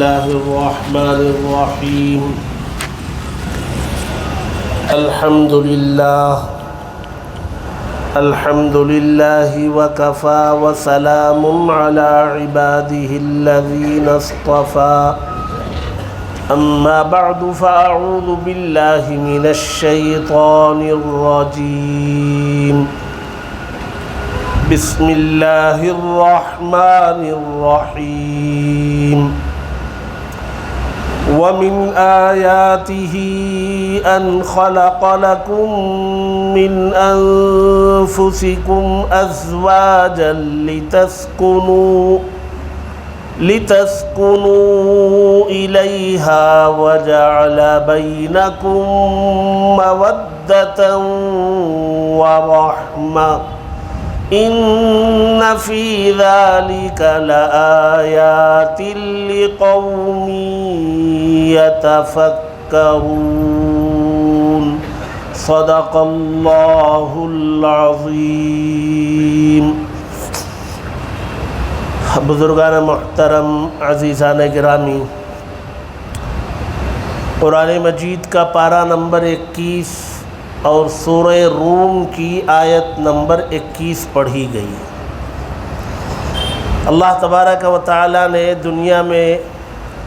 الله الرحمن الرحيم الحمد لله وكفى وسلام على عباده الذين اصطفى أما بعد فأعوذ بالله من الشيطان الرجيم بسم الله الرحمن الرحيم ومن آياته أن خلق لكم من أنفسكم أزواجا لتسكنوا إليها وجعل بينكم مودة ورحمة إن في ذلك لآيات لقوم يتفكرون صدق الله العظيم۔ بزرگان محترم، عزیزان گرامی، قرآن مجید کا پارہ نمبر 21 اور سورہ روم کی آیت نمبر 21 پڑھی گئی۔ اللہ تبارک و تعالی نے دنیا میں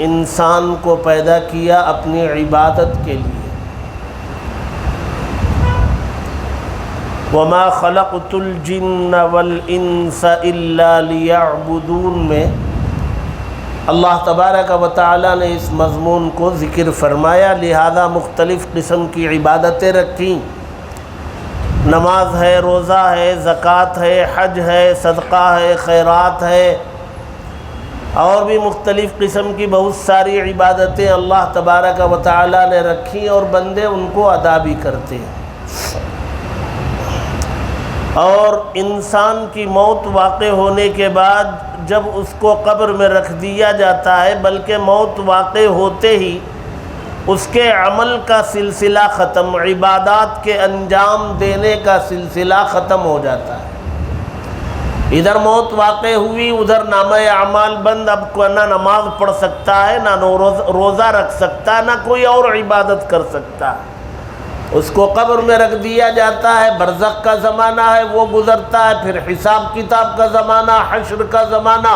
انسان کو پیدا کیا اپنی عبادت کے لیے۔ وَمَا خَلَقْتُ الْجِنَّ وَالْإِنسَ إِلَّا لِيَعْبُدُونَ میں اللہ تبارک و تعالی نے اس مضمون کو ذکر فرمایا، لہذا مختلف قسم کی عبادتیں رکھیں۔ نماز ہے، روزہ ہے، زکوٰۃ ہے، حج ہے، صدقہ ہے، خیرات ہے، اور بھی مختلف قسم کی بہت ساری عبادتیں اللہ تبارک و تعالی نے رکھی اور بندے ان کو ادا بھی کرتے ہیں۔ اور انسان کی موت واقع ہونے کے بعد جب اس کو قبر میں رکھ دیا جاتا ہے، بلکہ موت واقع ہوتے ہی اس کے عمل کا سلسلہ ختم، عبادات کے انجام دینے کا سلسلہ ختم ہو جاتا ہے۔ ادھر موت واقع ہوئی، ادھر نامہ اعمال بند، اب نہ نماز پڑھ سکتا ہے، نہ روزہ رکھ سکتا ہے، نہ کوئی اور عبادت کر سکتا ہے۔ اس کو قبر میں رکھ دیا جاتا ہے، برزخ کا زمانہ ہے وہ گزرتا ہے، پھر حساب کتاب کا زمانہ، حشر کا زمانہ،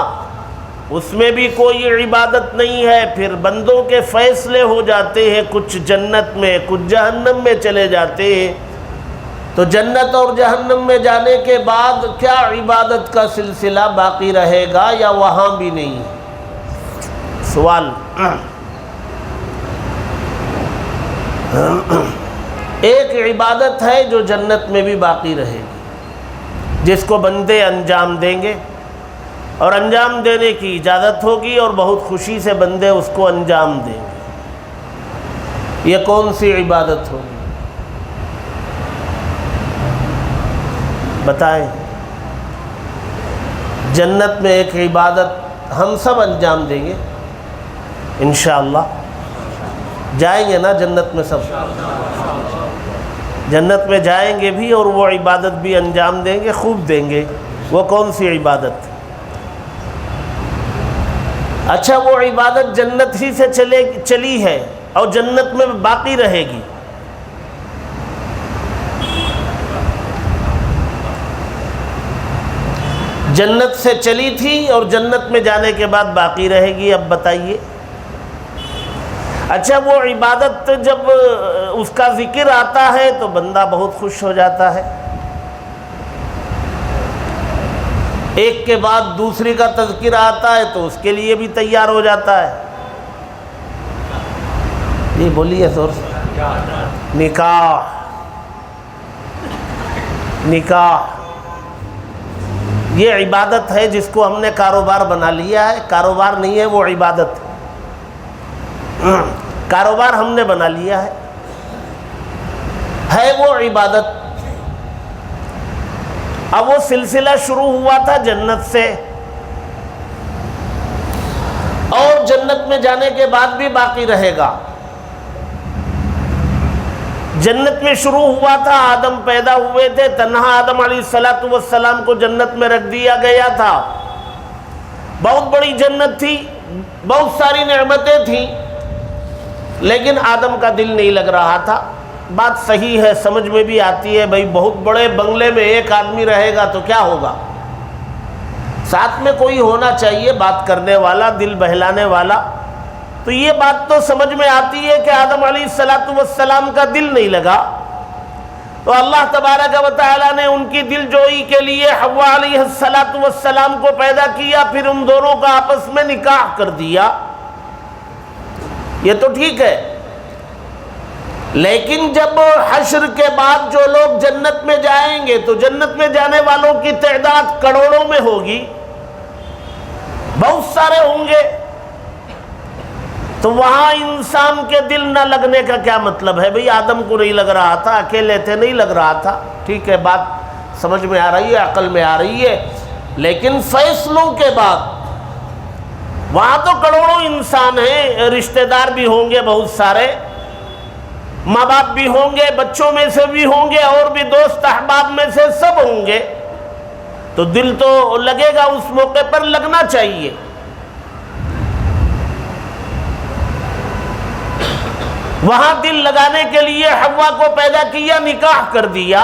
اس میں بھی کوئی عبادت نہیں ہے۔ پھر بندوں کے فیصلے ہو جاتے ہیں، کچھ جنت میں کچھ جہنم میں چلے جاتے ہیں۔ تو جنت اور جہنم میں جانے کے بعد کیا عبادت کا سلسلہ باقی رہے گا یا وہاں بھی نہیں؟ سوال۔ ایک عبادت ہے جو جنت میں بھی باقی رہے گی، جس کو بندے انجام دیں گے اور انجام دینے کی اجازت ہوگی اور بہت خوشی سے بندے اس کو انجام دیں گے۔ یہ کون سی عبادت ہوگی؟ بتائیں۔ جنت میں ایک عبادت ہم سب انجام دیں گے انشاءاللہ۔ جائیں گے نا جنت میں؟ سب جنت میں جائیں گے بھی اور وہ عبادت بھی انجام دیں گے، خوب دیں گے۔ وہ کون سی عبادت؟ اچھا، وہ عبادت جنت ہی سے چلی ہے اور جنت میں باقی رہے گی۔ جنت سے چلی تھی اور جنت میں جانے کے بعد باقی رہے گی، اب بتائیے۔ اچھا، وہ عبادت جب اس کا ذکر آتا ہے تو بندہ بہت خوش ہو جاتا ہے، ایک کے بعد دوسری کا تذکرہ آتا ہے تو اس کے لیے بھی تیار ہو جاتا ہے۔ یہ بولیے زور سے۔ نکاح یہ عبادت ہے جس کو ہم نے کاروبار بنا لیا ہے۔ کاروبار نہیں ہے وہ، عبادت ہے۔ کاروبار ہم نے بنا لیا ہے وہ عبادت۔ اب وہ سلسلہ شروع ہوا تھا جنت سے، اور جنت میں جانے کے بعد بھی باقی رہے گا۔ جنت میں شروع ہوا تھا، آدم پیدا ہوئے تھے، تنہا آدم علیہ السلام کو جنت میں رکھ دیا گیا تھا۔ بہت بڑی جنت تھی، بہت ساری نعمتیں تھیں، لیکن آدم کا دل نہیں لگ رہا تھا۔ بات صحیح ہے، سمجھ میں بھی آتی ہے، بھائی بہت بڑے بنگلے میں ایک آدمی رہے گا تو کیا ہوگا، ساتھ میں کوئی ہونا چاہیے بات کرنے والا، دل بہلانے والا۔ تو یہ بات تو سمجھ میں آتی ہے کہ آدم علیہ السلام کا دل نہیں لگا، تو اللہ تبارک و تعالیٰ نے ان کی دل جوئی کے لیے حوا علیہ السلام کو پیدا کیا، پھر ان دونوں کا آپس میں نکاح کر دیا۔ یہ تو ٹھیک ہے، لیکن جب حشر کے بعد جو لوگ جنت میں جائیں گے تو جنت میں جانے والوں کی تعداد کروڑوں میں ہوگی، بہت سارے ہوں گے، تو وہاں انسان کے دل نہ لگنے کا کیا مطلب ہے؟ بھئی آدم کو نہیں لگ رہا تھا، اکیلے تھے، نہیں لگ رہا تھا، ٹھیک ہے، بات سمجھ میں آ رہی ہے، عقل میں آ رہی ہے، لیکن فیصلوں کے بعد وہاں تو کروڑوں انسان ہیں، رشتہ دار بھی ہوں گے بہت سارے، ماں باپ بھی ہوں گے، بچوں میں سے بھی ہوں گے، اور بھی دوست احباب میں سے سب ہوں گے، تو دل تو لگے گا، اس موقع پر لگنا چاہیے۔ وہاں دل لگانے کے لیے حوا کو پیدا کیا، نکاح کر دیا،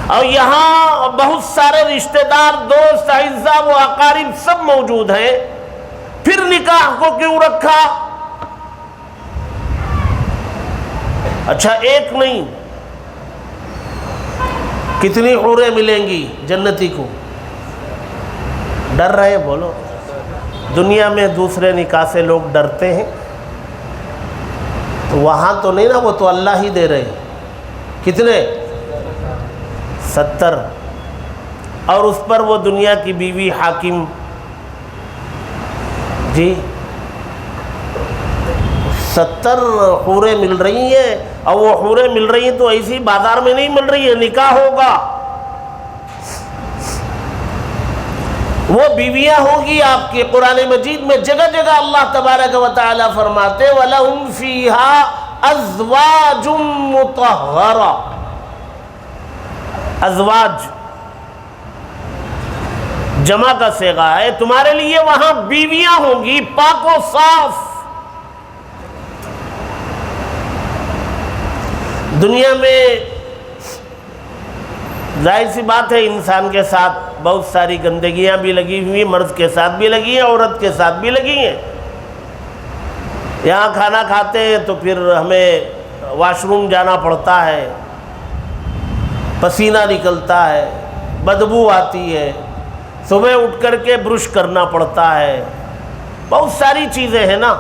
اور یہاں بہت سارے رشتہ دار، دوست، اعزاء و اقارب سب موجود ہیں، پھر نکاح کو کیوں رکھا؟ اچھا ایک نہیں، کتنی حوریں ملیں گی جنتی کو؟ ڈر رہے بولو، دنیا میں دوسرے نکاح سے لوگ ڈرتے ہیں، تو وہاں تو نہیں نا، وہ تو اللہ ہی دے رہے ہیں۔ کتنے؟ 70، اور اس پر وہ دنیا کی بیوی حاکم، جی 70 حوریں مل رہی ہیں، اور وہ حوریں مل رہی ہیں تو ایسی بازار میں نہیں مل رہی ہے، نکاح ہوگا، وہ بیویاں ہوگی آپ کی۔ قرآن مجید میں جگہ جگہ اللہ تبارک و تعالی فرماتے وَلَهُمْ فِيهَا أَزْوَاجٌ مُطَهَّرَةٌ، ازواج جمع کا صیغہ ہے، تمہارے لیے وہاں بیویاں ہوں گی پاک و صاف۔ دنیا میں ظاہر سی بات ہے انسان کے ساتھ بہت ساری گندگیاں بھی لگی ہوئی، مرد کے ساتھ بھی لگی ہیں، عورت کے ساتھ بھی لگی ہیں۔ یہاں کھانا کھاتے ہیں تو پھر ہمیں واش روم جانا پڑتا ہے، پسینہ نکلتا ہے، بدبو آتی ہے، صبح اٹھ کر کے برش کرنا پڑتا ہے، بہت ساری چیزیں ہیں نا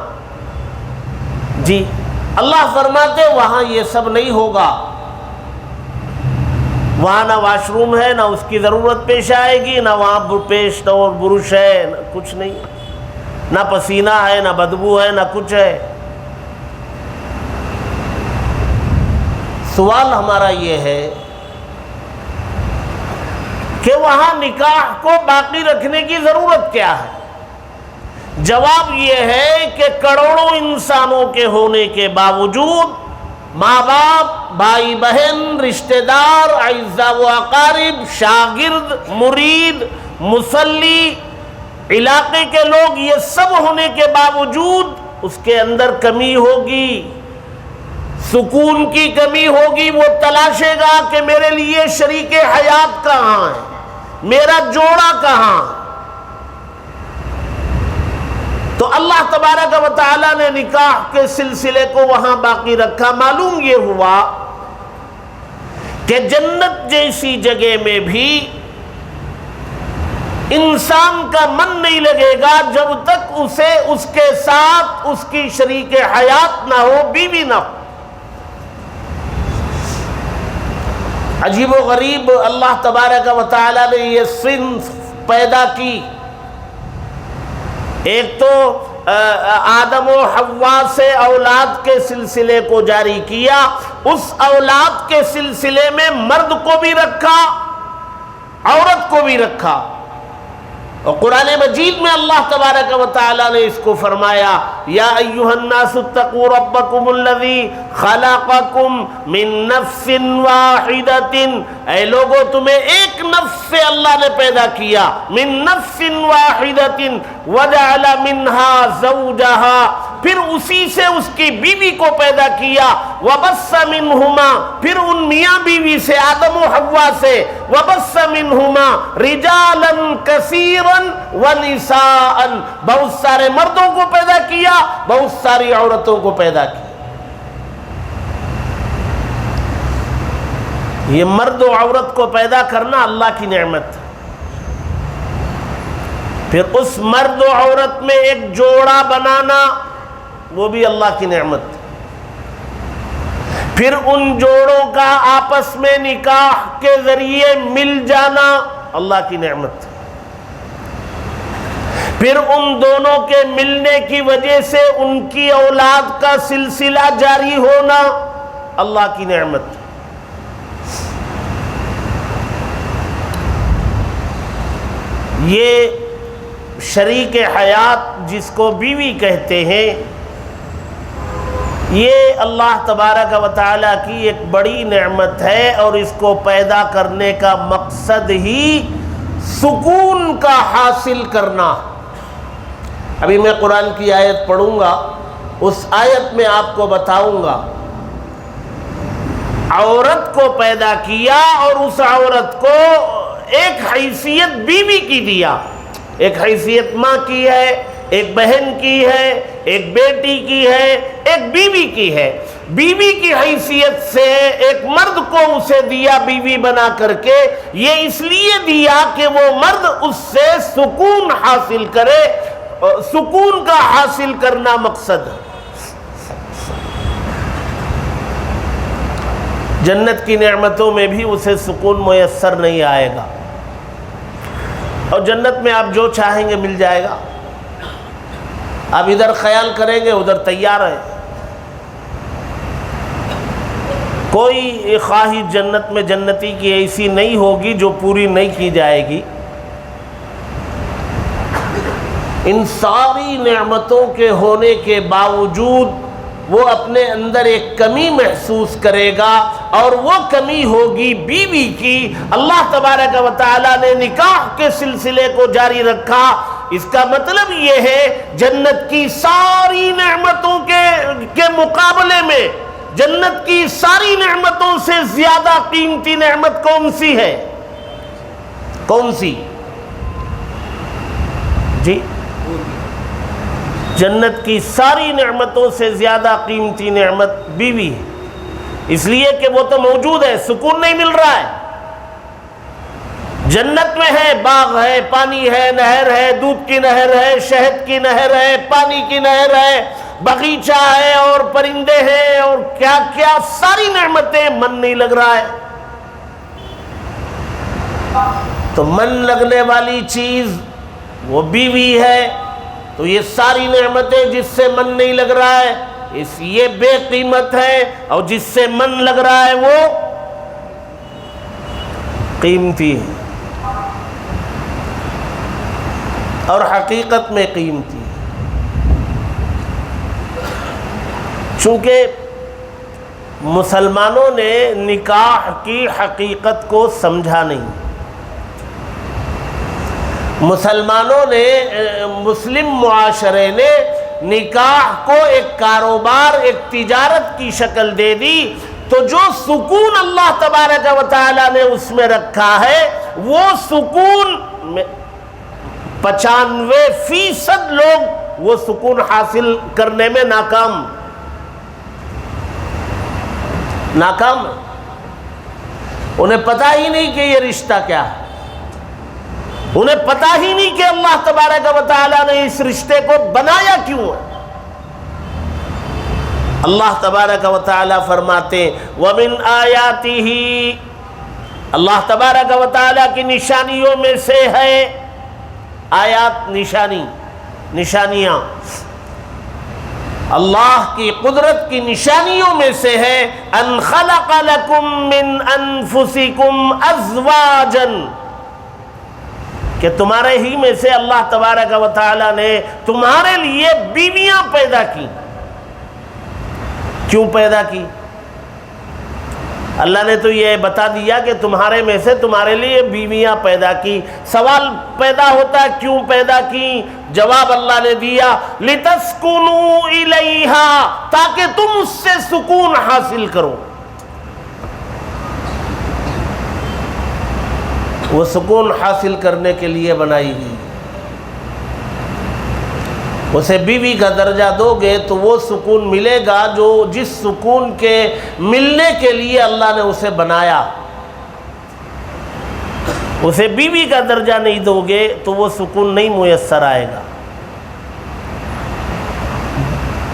جی۔ اللہ فرماتے وہاں یہ سب نہیں ہوگا، وہاں نہ واش روم ہے، نہ اس کی ضرورت پیش آئے گی، نہ وہاں پیسٹ اور برش ہے، نہ کچھ نہیں، نہ پسینہ ہے، نہ بدبو ہے، نہ کچھ ہے۔ سوال ہمارا یہ ہے کہ وہاں نکاح کو باقی رکھنے کی ضرورت کیا ہے؟ جواب یہ ہے کہ کروڑوں انسانوں کے ہونے کے باوجود ماں باپ، بھائی بہن، رشتہ دار، اعزاء و اقارب، شاگرد، مرید، مصلی، علاقے کے لوگ، یہ سب ہونے کے باوجود اس کے اندر کمی ہوگی، سکون کی کمی ہوگی۔ وہ تلاشے گا کہ میرے لیے شریک حیات کہاں ہے، میرا جوڑا کہاں۔ تو اللہ تبارک و تعالیٰ نے نکاح کے سلسلے کو وہاں باقی رکھا۔ معلوم یہ ہوا کہ جنت جیسی جگہ میں بھی انسان کا من نہیں لگے گا جب تک اسے اس کے ساتھ اس کی شریک حیات نہ ہو، بیوی نہ ہو۔ عجیب و غریب اللہ تبارک و تعالیٰ نے یہ صنف پیدا کی۔ ایک تو آدم و حوا سے اولاد کے سلسلے کو جاری کیا، اس اولاد کے سلسلے میں مرد کو بھی رکھا، عورت کو بھی رکھا۔ اور قرآن مجید میں اللہ تبارک و تعالیٰ نے اس کو فرمایا یا ایھا الناس اتقوا ربکم الذی خلقکم من نفس واحدۃ، اے لوگو تمہیں ایک نفس سے اللہ نے پیدا کیا، من نفس واحدۃ وجعل منها زوجها، پھر اسی سے اس کی بیوی کو پیدا کیا، وبث منہما، پھر ان میاں بیوی سے آدم و حوا سے، وبث منہما رجالا کثیرا ونساء، بہت سارے مردوں کو پیدا کیا، بہت ساری عورتوں کو پیدا کیا۔ یہ مرد و عورت کو پیدا کرنا اللہ کی نعمت، پھر اس مرد و عورت میں ایک جوڑا بنانا وہ بھی اللہ کی نعمت، پھر ان جوڑوں کا آپس میں نکاح کے ذریعے مل جانا اللہ کی نعمت، پھر ان دونوں کے ملنے کی وجہ سے ان کی اولاد کا سلسلہ جاری ہونا اللہ کی نعمت۔ یہ شریک حیات جس کو بیوی کہتے ہیں، یہ اللہ تبارک و تعالیٰ کی ایک بڑی نعمت ہے، اور اس کو پیدا کرنے کا مقصد ہی سکون کا حاصل کرنا۔ ابھی میں قرآن کی آیت پڑھوں گا، اس آیت میں آپ کو بتاؤں گا عورت کو پیدا کیا اور اس عورت کو ایک حیثیت بیوی کی دیا، ایک حیثیت ماں کی ہے، ایک بہن کی ہے، ایک بیٹی کی ہے، ایک بیوی کی ہے۔ بیوی کی حیثیت سے ایک مرد کو اسے دیا بیوی بنا کر کے، یہ اس لیے دیا کہ وہ مرد اس سے سکون حاصل کرے، سکون کا حاصل کرنا مقصد ہے۔ جنت کی نعمتوں میں بھی اسے سکون میسر نہیں آئے گا، اور جنت میں آپ جو چاہیں گے مل جائے گا، آپ ادھر خیال کریں گے ادھر تیار ہے۔ کوئی خواہش جنت میں جنتی کی ایسی نہیں ہوگی جو پوری نہیں کی جائے گی۔ ان ساری نعمتوں کے ہونے کے باوجود وہ اپنے اندر ایک کمی محسوس کرے گا، اور وہ کمی ہوگی بیوی کی۔ اللہ تبارک و تعالیٰ نے نکاح کے سلسلے کو جاری رکھا، اس کا مطلب یہ ہے جنت کی ساری نعمتوں کے مقابلے میں، جنت کی ساری نعمتوں سے زیادہ قیمتی نعمت کون سی ہے؟ کون سی؟ جی، جنت کی ساری نعمتوں سے زیادہ قیمتی نعمت بیوی ہے، اس لیے کہ وہ تو موجود ہے، سکون نہیں مل رہا ہے۔ جنت میں ہے، باغ ہے، پانی ہے، نہر ہے، دودھ کی نہر ہے، شہد کی نہر ہے، پانی کی نہر ہے، باغیچہ ہے، اور پرندے ہیں، اور کیا کیا ساری نعمتیں، من نہیں لگ رہا ہے۔ تو من لگنے والی چیز وہ بیوی ہے، تو یہ ساری نعمتیں جس سے من نہیں لگ رہا ہے یہ بے قیمت ہے، اور جس سے من لگ رہا ہے وہ قیمتی ہے، اور حقیقت میں قیمتی ہے۔ چونکہ مسلمانوں نے نکاح کی حقیقت کو سمجھا نہیں، مسلمانوں نے، مسلم معاشرے نے نکاح کو ایک کاروبار، ایک تجارت کی شکل دے دی، تو جو سکون اللہ تبارک و تعالیٰ نے اس میں رکھا ہے، وہ سکون 95% لوگ وہ سکون حاصل کرنے میں ناکام ہے۔ انہیں پتہ ہی نہیں کہ یہ رشتہ کیا ہے، انہیں پتہ ہی نہیں کہ اللہ تبارک و تعالیٰ نے اس رشتے کو بنایا کیوں ہے۔ اللہ تبارک و تعالیٰ فرماتے وَمِنْ آیَاتِهِ، اللہ تبارک و تعالیٰ کی نشانیوں میں سے ہے، آیات نشانیاں، اللہ کی قدرت کی نشانیوں میں سے ہے أَنْ خَلَقَ لَكُم مِّنْ أَنفُسِكُمْ أَزْوَاجًا، کہ تمہارے ہی میں سے اللہ تبارک و تعالی نے تمہارے لیے بیویاں پیدا کی۔ کیوں پیدا کی؟ اللہ نے تو یہ بتا دیا کہ تمہارے میں سے تمہارے لیے بیویاں پیدا کی۔ سوال پیدا ہوتا ہے کیوں پیدا کی؟ جواب اللہ نے دیا لِتَسْكُنُوا إِلَيْهَا، تاکہ تم اس سے سکون حاصل کرو۔ وہ سکون حاصل کرنے کے لیے بنائی گئی۔ اسے بیوی کا درجہ دو گے تو وہ سکون ملے گا جو جس سکون کے ملنے کے لیے اللہ نے اسے بنایا۔ اسے بیوی کا درجہ نہیں دو گے تو وہ سکون نہیں میسر آئے گا۔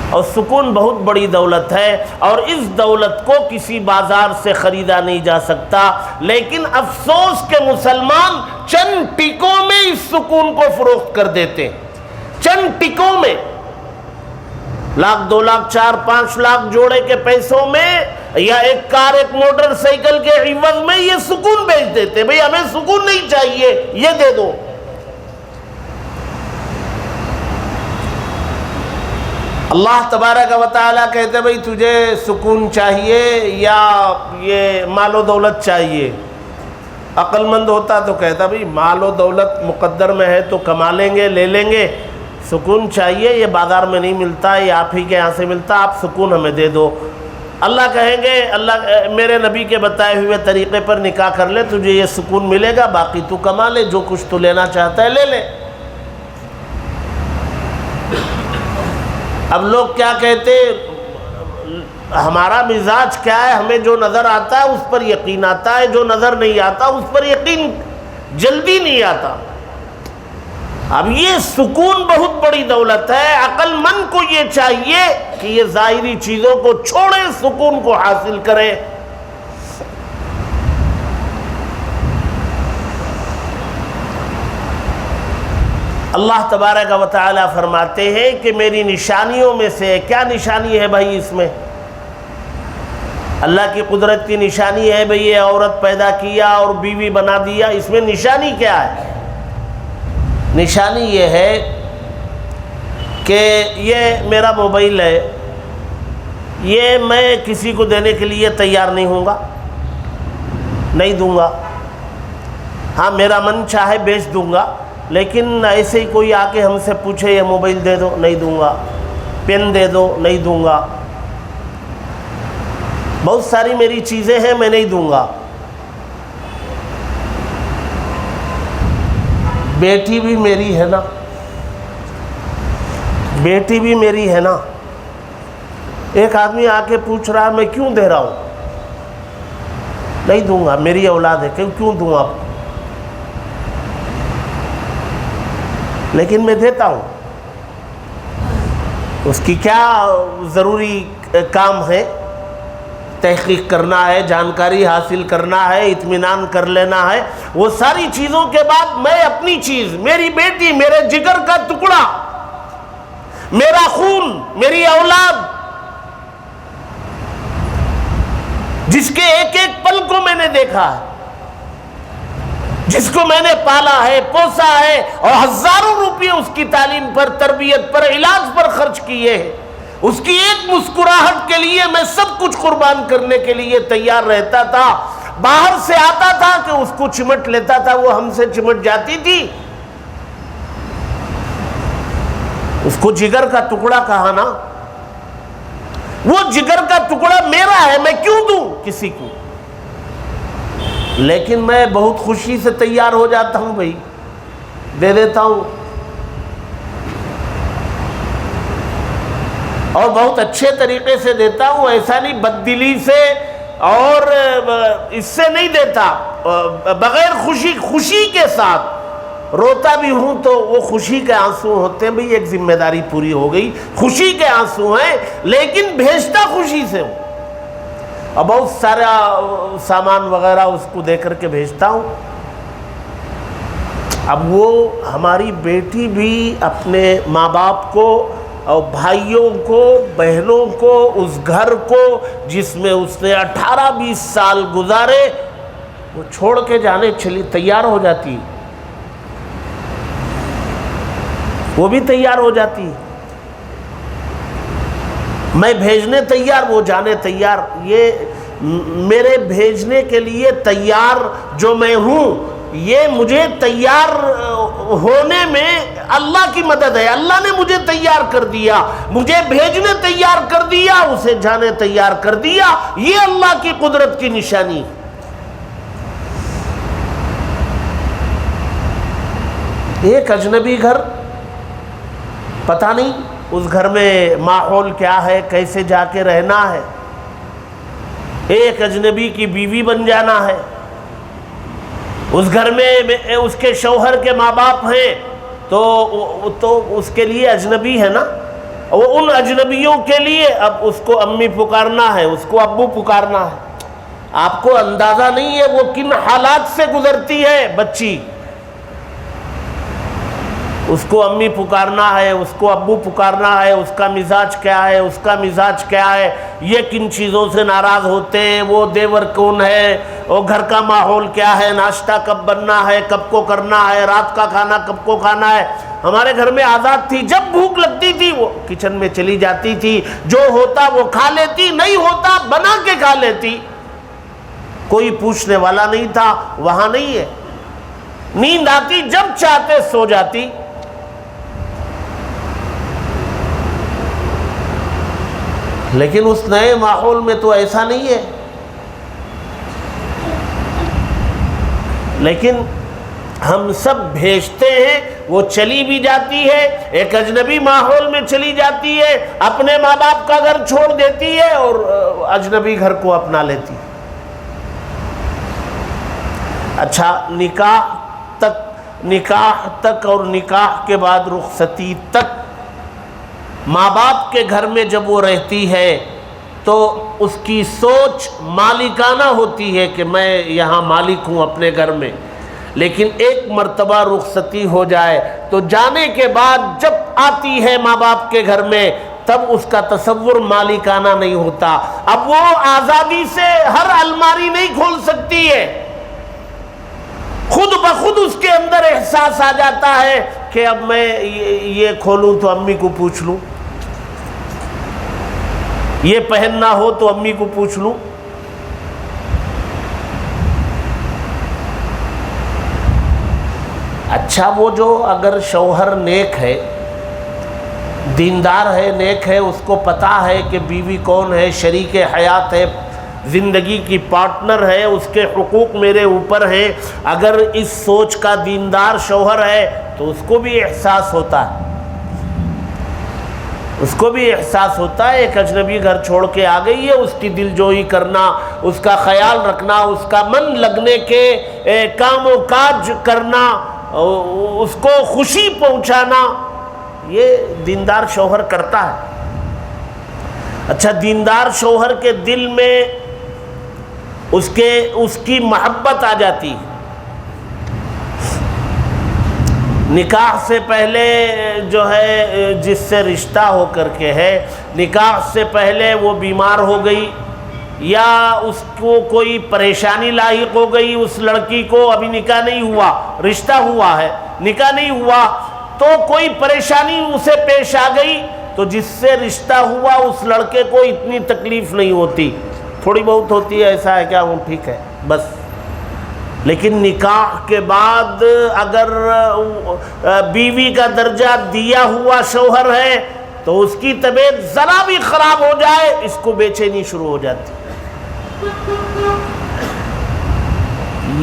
اور سکون بہت بڑی دولت ہے، اور اس دولت کو کسی بازار سے خریدا نہیں جا سکتا۔ لیکن افسوس کہ مسلمان چند ٹکوں میں اس سکون کو فروخت کر دیتے ہیں۔ چند ٹکوں میں، 1,00,000 2 لاکھ 4 5 لاکھ جوڑے کے پیسوں میں، یا ایک کار ایک موٹر سائیکل کے عوض میں یہ سکون بیچ دیتے۔ بھئی ہمیں سکون نہیں چاہیے، یہ دے دو۔ اللہ تبارک و تعالیٰ کہتے بھئی تجھے سکون چاہیے یا یہ مال و دولت چاہیے؟ عقل مند ہوتا تو کہتا بھئی مال و دولت مقدر میں ہے تو کما لیں گے، لے لیں گے۔ سکون چاہیے، یہ بازار میں نہیں ملتا، یہ آپ ہی کے یہاں سے ملتا، آپ سکون ہمیں دے دو۔ اللہ کہیں گے اللہ میرے نبی کے بتائے ہوئے طریقے پر نکاح کر لے، تجھے یہ سکون ملے گا، باقی تو کما لے، جو کچھ تو لینا چاہتا ہے لے لے۔ اب لوگ کیا کہتے، ہمارا مزاج کیا ہے، ہمیں جو نظر آتا ہے اس پر یقین آتا ہے، جو نظر نہیں آتا اس پر یقین جلدی نہیں آتا۔ اب یہ سکون بہت بڑی دولت ہے۔ عقل مند کو یہ چاہیے کہ یہ ظاہری چیزوں کو چھوڑے، سکون کو حاصل کرے۔ اللہ تبارک و تعالی فرماتے ہیں کہ میری نشانیوں میں سے، کیا نشانی ہے بھائی اس میں؟ اللہ کی قدرت کی نشانی ہے بھئی یہ عورت پیدا کیا اور بیوی بنا دیا، اس میں نشانی کیا ہے؟ نشانی یہ ہے کہ یہ میرا موبائل ہے، یہ میں کسی کو دینے کے لیے تیار نہیں ہوں گا، نہیں دوں گا۔ ہاں میرا من چاہے بیچ دوں گا، لیکن ایسے ہی کوئی آ کے ہم سے پوچھے یہ موبائل دے دو، نہیں دوں گا۔ پین دے دو، نہیں دوں گا۔ بہت ساری میری چیزیں ہیں، میں نہیں دوں گا۔ بیٹی بھی میری ہے نا، بیٹی بھی میری ہے نا۔ ایک آدمی آ کے پوچھ رہا میں کیوں دے رہا ہوں؟ نہیں دوں گا، میری اولاد ہے، کیوں دوں آپ؟ لیکن میں دیتا ہوں۔ اس کی کیا ضروری کام ہے؟ تحقیق کرنا ہے، جانکاری حاصل کرنا ہے، اطمینان کر لینا ہے۔ وہ ساری چیزوں کے بعد میں اپنی چیز، میری بیٹی، میرے جگر کا ٹکڑا، میرا خون، میری اولاد، جس کے ایک ایک پل کو میں نے دیکھا ہے، جس کو میں نے پالا ہے، پوسا ہے، اور ہزاروں روپے اس کی تعلیم پر، تربیت پر، علاج پر خرچ کیے ہیں، اس کی ایک مسکراہٹ کے لیے میں سب کچھ قربان کرنے کے لیے تیار رہتا تھا۔ باہر سے آتا تھا کہ اس کو چمٹ لیتا تھا، وہ ہم سے چمٹ جاتی تھی۔ اس کو جگر کا ٹکڑا کہا نا، وہ جگر کا ٹکڑا میرا ہے، میں کیوں دوں کسی کو؟ لیکن میں بہت خوشی سے تیار ہو جاتا ہوں، بھائی دے دیتا ہوں، اور بہت اچھے طریقے سے دیتا ہوں، ایسا نہیں بددلی سے اور اس سے نہیں دیتا، بغیر خوشی کے ساتھ۔ روتا بھی ہوں تو وہ خوشی کے آنسو ہوتے ہیں، بھئی ایک ذمہ داری پوری ہو گئی، خوشی کے آنسو ہیں، لیکن بھیجتا خوشی سے ہوں، اور بہت سارا سامان وغیرہ اس کو دے کر کے بھیجتا ہوں۔ اب وہ ہماری بیٹی بھی اپنے ماں باپ کو اور بھائیوں کو، بہنوں کو، اس گھر کو جس میں اس نے 18-20 سال گزارے، وہ چھوڑ کے جانے چلی تیار ہو جاتی۔ وہ بھی تیار ہو جاتی ہے، میں بھیجنے تیار، وہ جانے تیار۔ یہ میرے بھیجنے کے لیے تیار جو میں ہوں، یہ مجھے تیار ہونے میں اللہ کی مدد ہے۔ اللہ نے مجھے تیار کر دیا، مجھے بھیجنے تیار کر دیا، اسے جانے تیار کر دیا، یہ اللہ کی قدرت کی نشانی۔ ایک اجنبی گھر، پتہ نہیں اس گھر میں ماحول کیا ہے، کیسے جا کے رہنا ہے، ایک اجنبی کی بیوی بن جانا ہے، اس گھر میں اس کے شوہر کے ماں باپ ہیں تو اس کے لیے اجنبی ہے نا، وہ ان اجنبیوں کے لیے اب اس کو امی پکارنا ہے، اس کو ابو پکارنا ہے۔ آپ کو اندازہ نہیں ہے وہ کن حالات سے گزرتی ہے بچی، اس کو امی پکارنا ہے، اس کو ابو پکارنا ہے، اس کا مزاج کیا ہے، اس کا مزاج کیا ہے، یہ کن چیزوں سے ناراض ہوتے ہیں، وہ دیور کون ہے، وہ گھر کا ماحول کیا ہے، ناشتہ کب بننا ہے، کب کو کرنا ہے، رات کا کھانا کب کو کھانا ہے۔ ہمارے گھر میں عادت تھی، جب بھوک لگتی تھی وہ کچن میں چلی جاتی تھی، جو ہوتا وہ کھا لیتی، نہیں ہوتا بنا کے کھا لیتی، کوئی پوچھنے والا نہیں تھا۔ وہاں نہیں ہے، نیند آتی جب چاہتے سو جاتی۔ لیکن اس نئے ماحول میں تو ایسا نہیں ہے۔ لیکن ہم سب بھیجتے ہیں، وہ چلی بھی جاتی ہے، ایک اجنبی ماحول میں چلی جاتی ہے، اپنے ماں باپ کا گھر چھوڑ دیتی ہے اور اجنبی گھر کو اپنا لیتی ہے۔ اچھا، نکاح تک اور نکاح کے بعد رخصتی تک ماں باپ کے گھر میں جب وہ رہتی ہے تو اس کی سوچ مالکانہ ہوتی ہے کہ میں یہاں مالک ہوں اپنے گھر میں، لیکن ایک مرتبہ رخصتی ہو جائے تو جانے کے بعد جب آتی ہے ماں باپ کے گھر میں تب اس کا تصور مالکانہ نہیں ہوتا۔ اب وہ آزادی سے ہر الماری نہیں کھول سکتی ہے، خود بخود اس کے اندر احساس آ جاتا ہے کہ اب میں یہ کھولوں تو امی کو پوچھ لوں، یہ پہننا ہو تو امی کو پوچھ لوں۔ اچھا، وہ جو اگر شوہر نیک ہے، دیندار ہے، نیک ہے، اس کو پتہ ہے کہ بیوی کون ہے، شریک حیات ہے، زندگی کی پارٹنر ہے، اس کے حقوق میرے اوپر ہیں، اگر اس سوچ کا دیندار شوہر ہے تو اس کو بھی احساس ہوتا ہے، اس کو بھی احساس ہوتا ہے ایک اجنبی گھر چھوڑ کے آ گئی ہے، اس کی دل جوئی کرنا، اس کا خیال رکھنا، اس کا من لگنے کے کام و کاج کرنا، اس کو خوشی پہنچانا، یہ دیندار شوہر کرتا ہے۔ اچھا، دیندار شوہر کے دل میں اس کی محبت آ جاتی ہے۔ نکاح سے پہلے جو ہے جس سے رشتہ ہو کر کے ہے، نکاح سے پہلے وہ بیمار ہو گئی یا اس کو کوئی پریشانی لاحق ہو گئی، اس لڑکی کو ابھی نکاح نہیں ہوا، رشتہ ہوا ہے، نکاح نہیں ہوا، تو کوئی پریشانی اسے پیش آ گئی تو جس سے رشتہ ہوا اس لڑکے کو اتنی تکلیف نہیں ہوتی، تھوڑی بہت ہوتی ہے، ایسا ہے کیا، وہ ٹھیک ہے بس۔ لیکن نکاح کے بعد اگر بیوی کا درجہ دیا ہوا شوہر ہے تو اس کی طبیعت ذرا بھی خراب ہو جائے اس کو بے چینی شروع ہو جاتی۔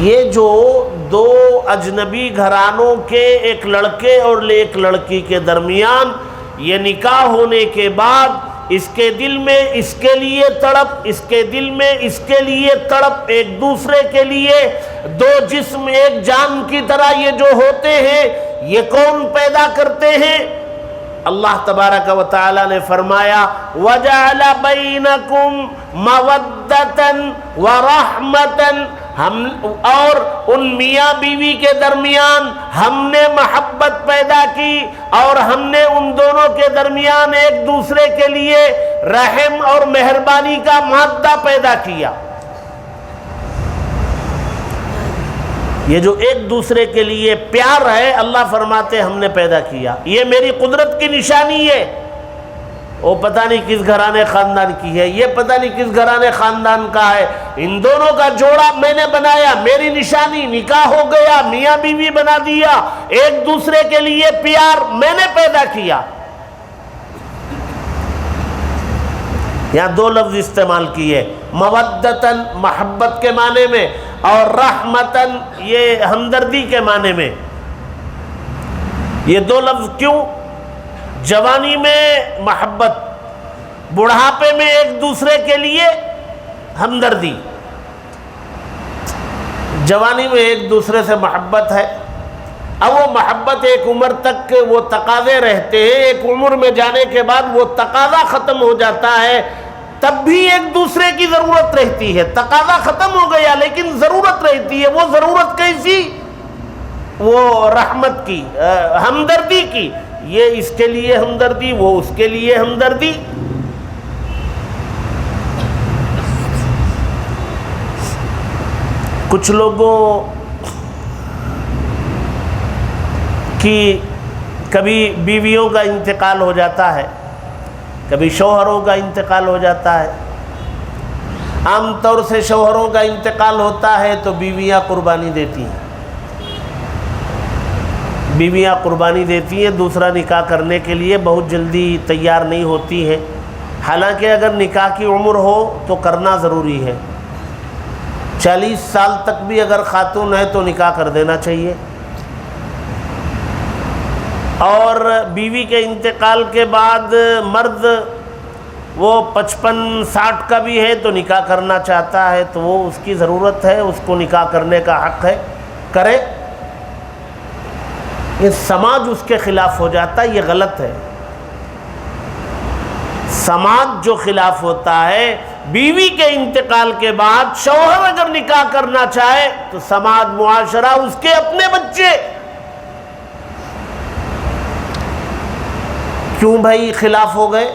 یہ جو دو اجنبی گھرانوں کے ایک لڑکے اور ایک لڑکی کے درمیان یہ نکاح ہونے کے بعد اس کے دل میں اس کے لیے تڑپ، اس کے دل میں اس کے لیے تڑپ، ایک دوسرے کے لیے دو جسم ایک جان کی طرح یہ جو ہوتے ہیں، یہ کون پیدا کرتے ہیں؟ اللہ تبارک و تعالی نے فرمایا وَجَعَلَ بَيْنَكُمْ مَوَدَّةً وَرَحْمَةً، اور ان میاں بیوی کے درمیان ہم نے محبت پیدا کی اور ہم نے ان دونوں کے درمیان ایک دوسرے کے لیے رحم اور مہربانی کا مادہ پیدا کیا۔ یہ جو ایک دوسرے کے لیے پیار ہے، اللہ فرماتے ہم نے پیدا کیا، یہ میری قدرت کی نشانی ہے۔ وہ پتہ نہیں کس گھرانے خاندان کی ہے، یہ پتہ نہیں کس گھرانے خاندان کا ہے، ان دونوں کا جوڑا میں نے بنایا، میری نشانی، نکاح ہو گیا، میاں بیوی بنا دیا، ایک دوسرے کے لیے پیار میں نے پیدا کیا۔ یہاں دو لفظ استعمال کیے، مودتاً محبت کے معنی میں، اور رحمتاً یہ ہمدردی کے معنی میں۔ یہ دو لفظ کیوں؟ جوانی میں محبت، بڑھاپے میں ایک دوسرے کے لیے ہمدردی۔ جوانی میں ایک دوسرے سے محبت ہے، اب وہ محبت ایک عمر تک وہ تقاضے رہتے ہیں، ایک عمر میں جانے کے بعد وہ تقاضا ختم ہو جاتا ہے، تب بھی ایک دوسرے کی ضرورت رہتی ہے۔ تقاضا ختم ہو گیا لیکن ضرورت رہتی ہے، وہ ضرورت کیسی؟ وہ رحمت کی، ہمدردی کی، یہ اس کے لیے ہمدردی، وہ اس کے لیے ہمدردی۔ کچھ لوگوں کی کبھی بیویوں کا انتقال ہو جاتا ہے، کبھی شوہروں کا انتقال ہو جاتا ہے۔ عام طور سے شوہروں کا انتقال ہوتا ہے تو بیویاں قربانی دیتی ہیں، بیویاں قربانی دیتی ہیں، دوسرا نکاح کرنے کے لیے بہت جلدی تیار نہیں ہوتی ہیں، حالانکہ اگر نکاح کی عمر ہو تو کرنا ضروری ہے۔ 40 سال تک بھی اگر خاتون ہے تو نکاح کر دینا چاہیے، اور بیوی کے انتقال کے بعد مرد وہ 55-60 کا بھی ہے تو نکاح کرنا چاہتا ہے تو وہ اس کی ضرورت ہے، اس کو نکاح کرنے کا حق ہے، کرے۔ یہ سماج اس کے خلاف ہو جاتا ہے، یہ غلط ہے۔ سماج جو خلاف ہوتا ہے، بیوی کے انتقال کے بعد شوہر اگر نکاح کرنا چاہے تو سماج، معاشرہ، اس کے اپنے بچے، کیوں بھائی خلاف ہو گئے؟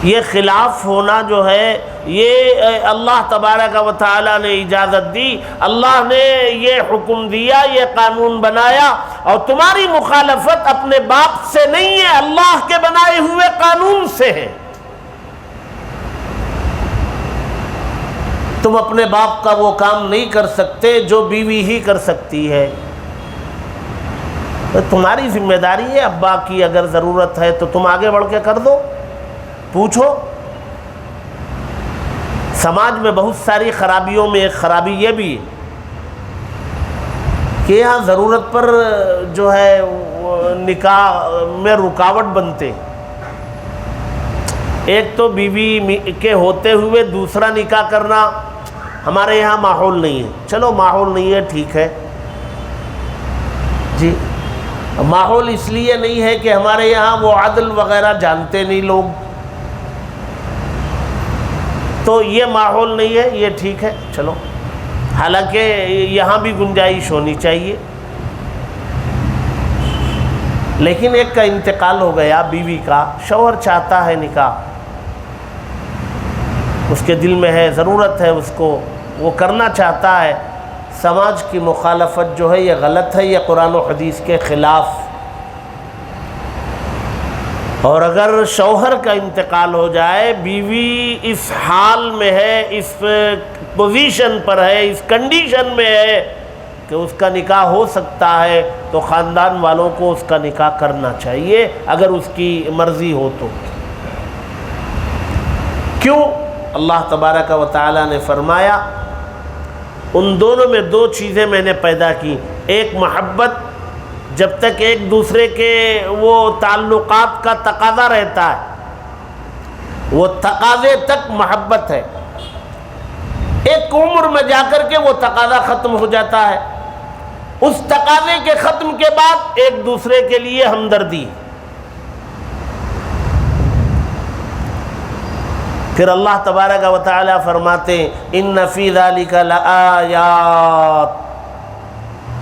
یہ خلاف ہونا جو ہے یہ اللہ تبارک و تعالیٰ نے اجازت دی، اللہ نے یہ حکم دیا، یہ قانون بنایا، اور تمہاری مخالفت اپنے باپ سے نہیں ہے، اللہ کے بنائے ہوئے قانون سے ہے۔ تم اپنے باپ کا وہ کام نہیں کر سکتے جو بیوی ہی کر سکتی ہے، تمہاری ذمہ داری ہے۔ ابا کی اگر ضرورت ہے تو تم آگے بڑھ کے کر دو، پوچھو۔ سماج میں بہت ساری خرابیوں میں ایک خرابی یہ بھی ہے کہ یہاں ضرورت پر جو ہے نکاح میں رکاوٹ بنتے۔ ایک تو بیوی کے ہوتے ہوئے دوسرا نکاح کرنا ہمارے یہاں ماحول نہیں ہے، چلو ماحول نہیں ہے ٹھیک ہے جی، ماحول اس لیے نہیں ہے کہ ہمارے یہاں وہ عدل وغیرہ جانتے نہیں لوگ، تو یہ ماحول نہیں ہے، یہ ٹھیک ہے چلو، حالانکہ یہاں بھی گنجائش ہونی چاہیے۔ لیکن ایک کا انتقال ہو گیا بیوی کا، شوہر چاہتا ہے نکاح، اس کے دل میں ہے، ضرورت ہے اس کو، وہ کرنا چاہتا ہے، سماج کی مخالفت جو ہے یہ غلط ہے، یہ قرآن و حدیث کے خلاف۔ اور اگر شوہر کا انتقال ہو جائے، بیوی اس حال میں ہے، اس پوزیشن پر ہے، اس کنڈیشن میں ہے کہ اس کا نکاح ہو سکتا ہے، تو خاندان والوں کو اس کا نکاح کرنا چاہیے اگر اس کی مرضی ہو تو۔ کیوں؟ اللہ تبارک و تعالیٰ نے فرمایا ان دونوں میں دو چیزیں میں نے پیدا کی، ایک محبت، جب تک ایک دوسرے کے وہ تعلقات کا تقاضا رہتا ہے، وہ تقاضے تک محبت ہے، ایک عمر میں جا کر کے وہ تقاضا ختم ہو جاتا ہے، اس تقاضے کے ختم کے بعد ایک دوسرے کے لیے ہمدردی۔ پھر اللہ تبارک و تعالیٰ فرماتے ہیں ان فی ذلک لآیات،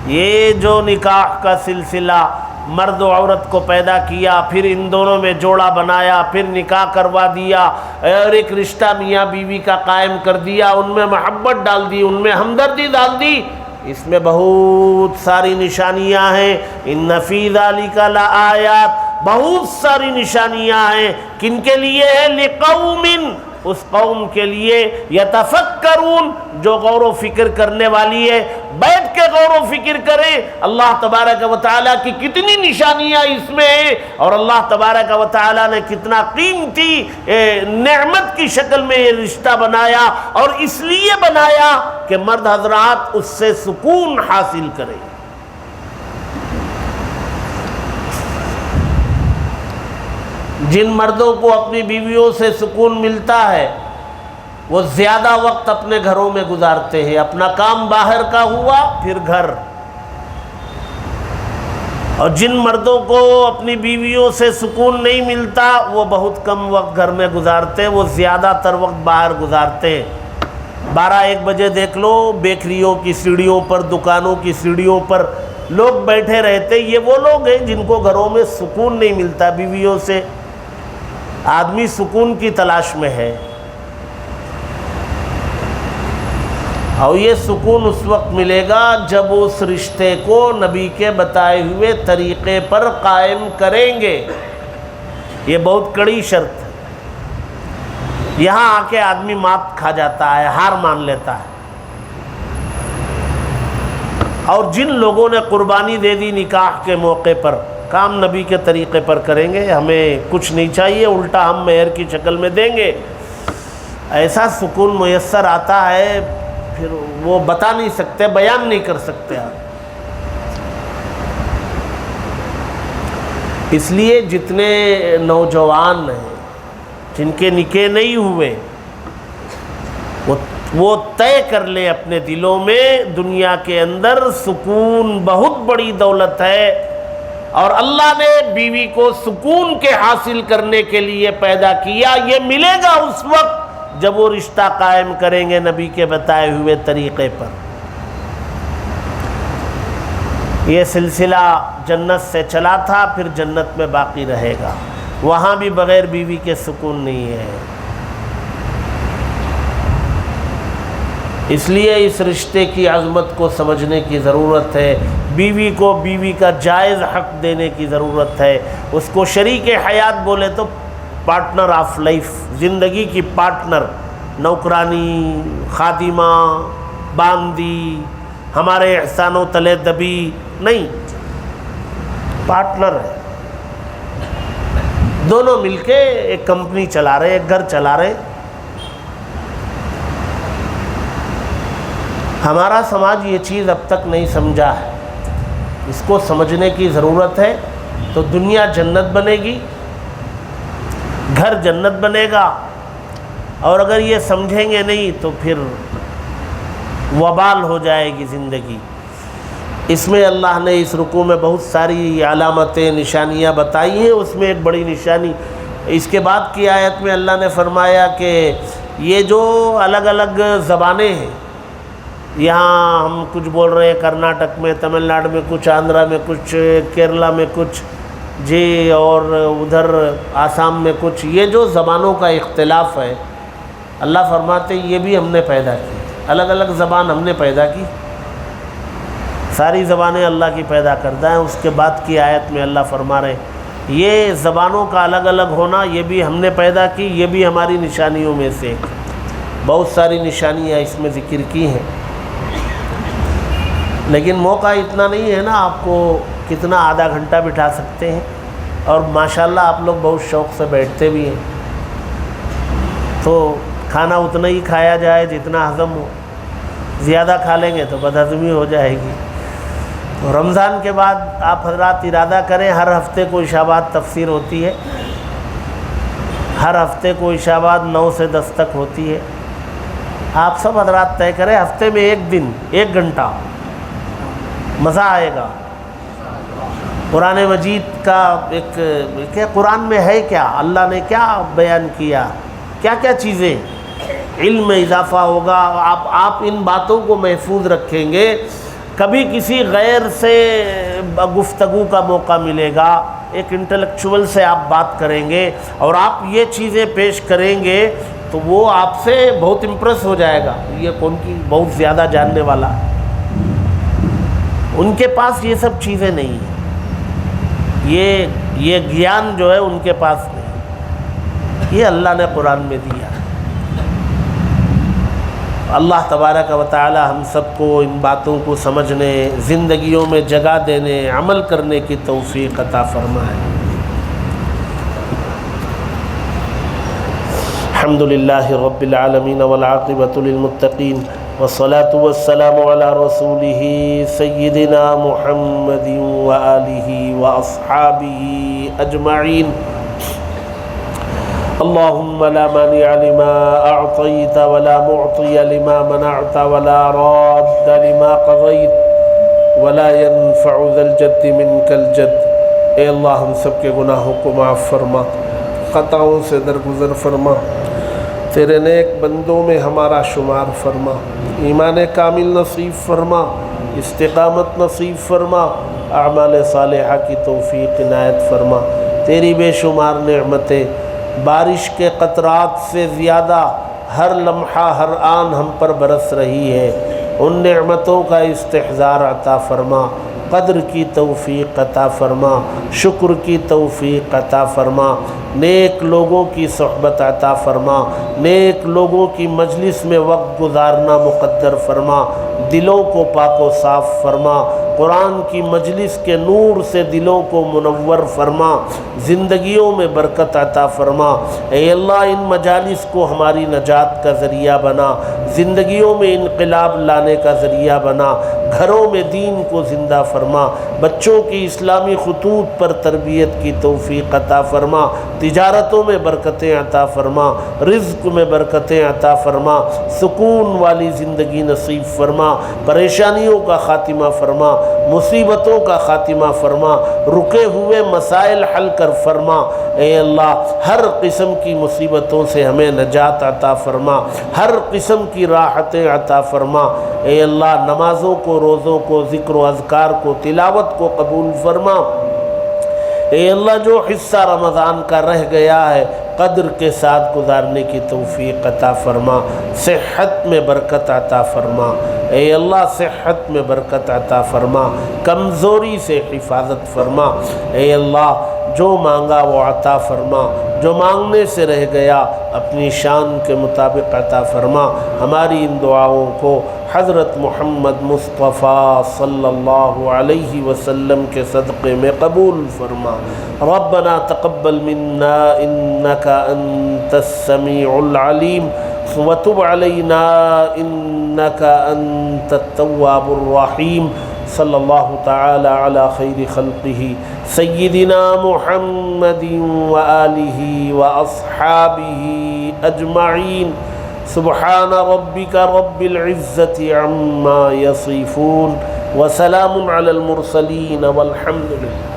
یہ جو نکاح کا سلسلہ مرد و عورت کو پیدا کیا، پھر ان دونوں میں جوڑا بنایا، پھر نکاح کروا دیا اور ایک رشتہ میاں بیوی کا قائم کر دیا، ان میں محبت ڈال دی، ان میں ہمدردی ڈال دی، اس میں بہت ساری نشانیاں ہیں۔ ان فی ذالک لآیات، بہت ساری نشانیاں ہیں، کن کے لیے ہے؟ لقوم، اس قوم کے لیے یتفکرون، جو غور و فکر کرنے والی ہے، بیٹھ کے غور و فکر کریں اللہ تبارک و تعالیٰ کی کتنی نشانیاں اس میں ہیں، اور اللہ تبارک و تعالیٰ نے کتنا قیمتی نعمت کی شکل میں یہ رشتہ بنایا، اور اس لیے بنایا کہ مرد حضرات اس سے سکون حاصل کریں۔ جن مردوں کو اپنی بیویوں سے سکون ملتا ہے وہ زیادہ وقت اپنے گھروں میں گزارتے ہیں، اپنا کام باہر کا ہوا پھر گھر، اور جن مردوں کو اپنی بیویوں سے سکون نہیں ملتا وہ بہت کم وقت گھر میں گزارتے، وہ زیادہ تر وقت باہر گزارتے ہیں۔ 12-1 بجے دیکھ لو بیکریوں کی سیڑھیوں پر، دکانوں کی سیڑھیوں پر لوگ بیٹھے رہتے، یہ وہ لوگ ہیں جن کو گھروں میں سکون نہیں ملتا بیویوں سے۔ آدمی سکون کی تلاش میں ہے، اور یہ سکون اس وقت ملے گا جب اس رشتے کو نبی کے بتائے ہوئے طریقے پر قائم کریں گے۔ یہ بہت کڑی شرط ہے، یہاں آ کے آدمی مات کھا جاتا ہے، ہار مان لیتا ہے۔ اور جن لوگوں نے قربانی دے دی نکاح کے موقع پر، کام نبی کے طریقے پر کریں گے، ہمیں کچھ نہیں چاہیے، الٹا ہم مہر کی شکل میں دیں گے، ایسا سکون میسر آتا ہے پھر وہ بتا نہیں سکتے، بیان نہیں کر سکتے آپ۔ اس لیے جتنے نوجوان ہیں جن کے نکاح نہیں ہوئے وہ طے کر لیں اپنے دلوں میں، دنیا کے اندر سکون بہت بڑی دولت ہے، اور اللہ نے بیوی کو سکون کے حاصل کرنے کے لیے پیدا کیا۔ یہ ملے گا اس وقت جب وہ رشتہ قائم کریں گے نبی کے بتائے ہوئے طریقے پر۔ یہ سلسلہ جنت سے چلا تھا، پھر جنت میں باقی رہے گا، وہاں بھی بغیر بیوی کے سکون نہیں ہے۔ اس لیے اس رشتے کی عظمت کو سمجھنے کی ضرورت ہے، بیوی کو بیوی کا جائز حق دینے کی ضرورت ہے، اس کو شریک حیات بولے تو پارٹنر آف لائف، زندگی کی پارٹنر، نوکرانی، خادمہ، باندی، ہمارے احسانوں تلے دبی نہیں، پارٹنر ہے، دونوں مل کے ایک کمپنی چلا رہے، ایک گھر چلا رہے۔ ہمارا سماج یہ چیز اب تک نہیں سمجھا ہے، اس کو سمجھنے کی ضرورت ہے، تو دنیا جنت بنے گی، گھر جنت بنے گا، اور اگر یہ سمجھیں گے نہیں تو پھر وبال ہو جائے گی زندگی۔ اس میں اللہ نے اس رکوع میں بہت ساری علامتیں، نشانیاں بتائی ہیں، اس میں ایک بڑی نشانی اس کے بعد کی آیت میں اللہ نے فرمایا کہ یہ جو الگ الگ زبانیں ہیں، یہاں ہم کچھ بول رہے ہیں کرناٹک میں، تمل ناڈو میں کچھ، آندھرا میں کچھ، کیرلا میں کچھ، جی، اور ادھر آسام میں کچھ، یہ جو زبانوں کا اختلاف ہے، اللہ فرماتے یہ بھی ہم نے پیدا کی، الگ الگ زبان ہم نے پیدا کی، ساری زبانیں اللہ کی پیدا کردہ ہیں۔ اس کے بعد کی آیت میں اللہ فرما رہے ہیں یہ زبانوں کا الگ الگ ہونا یہ بھی ہم نے پیدا کی، یہ بھی ہماری نشانیوں میں سے ایک، بہت ساری نشانیاں اس میں ذکر کی ہیں، لیکن موقع اتنا نہیں ہے نا، آپ کو کتنا آدھا گھنٹہ بٹھا سکتے ہیں، اور ماشاءاللہ آپ لوگ بہت شوق سے بیٹھتے بھی ہیں، تو کھانا اتنا ہی کھایا جائے جتنا ہضم ہو، زیادہ کھا لیں گے تو بدہضمی ہو جائے گی۔ تو رمضان کے بعد آپ حضرات ارادہ کریں، ہر ہفتے کو عشاء تفسیر ہوتی ہے، ہر ہفتے کو عشاء 9 سے 10 تک ہوتی ہے، آپ سب حضرات طے کریں ہفتے میں ایک دن 1 گھنٹہ، مزہ آئے گا۔ قرآن مجید کا ایک کہ قرآن میں ہے کیا، اللہ نے کیا بیان کیا، کیا کیا چیزیں، علم میں اضافہ ہوگا، آپ ان باتوں کو محفوظ رکھیں گے، کبھی کسی غیر سے گفتگو کا موقع ملے گا، ایک انٹلیکچوئل سے آپ بات کریں گے اور آپ یہ چیزیں پیش کریں گے تو وہ آپ سے بہت امپریس ہو جائے گا، یہ کون کی بہت زیادہ جاننے والا ہے۔ ان کے پاس یہ سب چیزیں نہیں ہیں، یہ گیان جو ہے ان کے پاس نہیں، یہ اللہ نے قرآن میں دیا ہے۔ اللہ تبارک و تعالی ہم سب کو ان باتوں کو سمجھنے، زندگیوں میں جگہ دینے، عمل کرنے کی توفیق عطا فرمائے۔ الحمد للہ رب العالمین والعاقبۃ للمتقین والصلاة والسلام علی رسولہ سیدنا محمد وآلہ واصحابہ اجمعین۔ اللہم لا مانع لما اعطیت ولا معطی لما منعت ولا راد لما قضیت ولا ينفع ذا الجد منک الجد۔ اے اللہ ہم سب کے گناہوں کو معاف فرما، خطاؤں سے درگزر فرما، تیرے نیک بندوں میں ہمارا شمار فرما، ایمان کامل نصیب فرما، استقامت نصیب فرما، اعمال صالحہ کی توفیق عنایت فرما۔ تیری بے شمار نعمتیں بارش کے قطرات سے زیادہ ہر لمحہ ہر آن ہم پر برس رہی ہے، ان نعمتوں کا استحضار عطا فرما، قدر کی توفیق عطا فرما، شکر کی توفیق عطا فرما، نیک لوگوں کی صحبت عطا فرما، نیک لوگوں کی مجلس میں وقت گزارنا مقدر فرما، دلوں کو پاک و صاف فرما، قرآن کی مجلس کے نور سے دلوں کو منور فرما، زندگیوں میں برکت عطا فرما۔ اے اللہ ان مجالس کو ہماری نجات کا ذریعہ بنا، زندگیوں میں انقلاب لانے کا ذریعہ بنا، گھروں میں دین کو زندہ فرما، بچوں کی اسلامی خطوط پر تربیت کی توفیق عطا فرما، تجارتوں میں برکتیں عطا فرما، رزق میں برکتیں عطا فرما، سکون والی زندگی نصیب فرما، پریشانیوں کا خاتمہ فرما، مصیبتوں کا خاتمہ فرما، رکے ہوئے مسائل حل کر فرما۔ اے اللہ ہر قسم کی مصیبتوں سے ہمیں نجات عطا فرما، ہر قسم کی راحتیں عطا فرما۔ اے اللہ نمازوں کو، روزوں کو، ذکر و اذکار کو، تلاوت کو قبول فرما۔ اے اللہ جو حصہ رمضان کا رہ گیا ہے قدر کے ساتھ گزارنے کی توفیق عطا فرما، صحت میں برکت عطا فرما۔ اے اللہ صحت میں برکت عطا فرما، کمزوری سے حفاظت فرما۔ اے اللہ جو مانگا وہ عطا فرما، جو مانگنے سے رہ گیا اپنی شان کے مطابق عطا فرما۔ ہماری ان دعاؤں کو حضرت محمد مصطفیٰ صلی اللہ علیہ وسلم کے صدقے میں قبول فرما۔ ربنا تقبل منا انک انت السمیع العلیم وتب علینا انک انت التواب الرحیم۔ صلی اللہ تعالی علی خیر خلقہ سیدنا محمد وآلہ واصحابہ اجمعین۔ سبحان ربک رب العزة عما یصفون وسلام علی المرسلین والحمد للہ۔